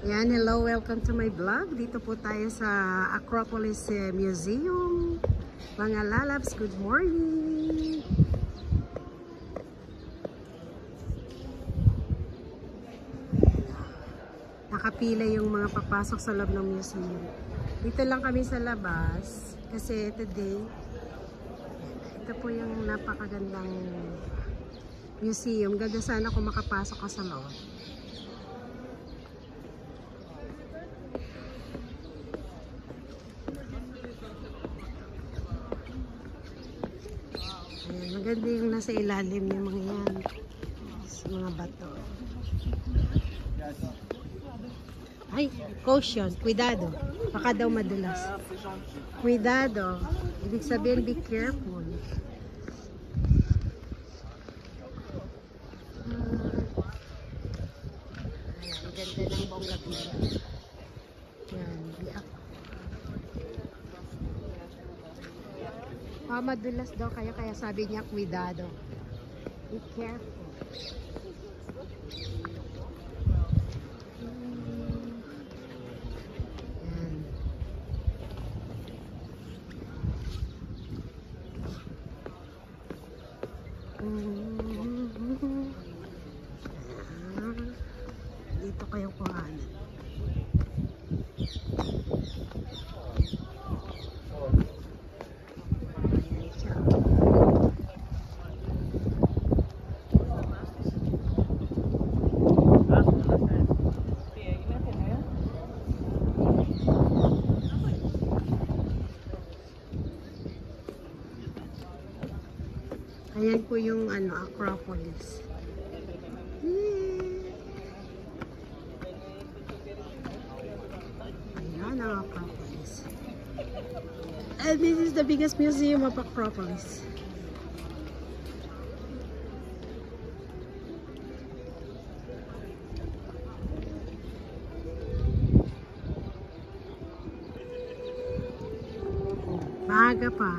Yan, hello, welcome to my vlog. Dito po tayo sa Acropolis Museum. Mga lalabs, good morning! Nakapila yung mga papasok sa loob ng museum. Dito lang kami sa labas kasi today, ito po yung napakagandang museum. Ganda sana kung makapasok ka sa loob. Ayan, maganda yung nasa ilalim yung mga yan. Mga bato. Ay, caution, cuidado. Baka daw madulas. Cuidado. Ibig sabihin, be careful. Ang ganda ng bongga-bongga. Yan, biak. Madulas daw kaya sabi niya, cuidado. Be careful. Dito kayo kuhanan. Ayan siya. Ayan po yung Acropolis. Ayan ang Acropolis. And this is the biggest museum of Acropolis. Maaga pa.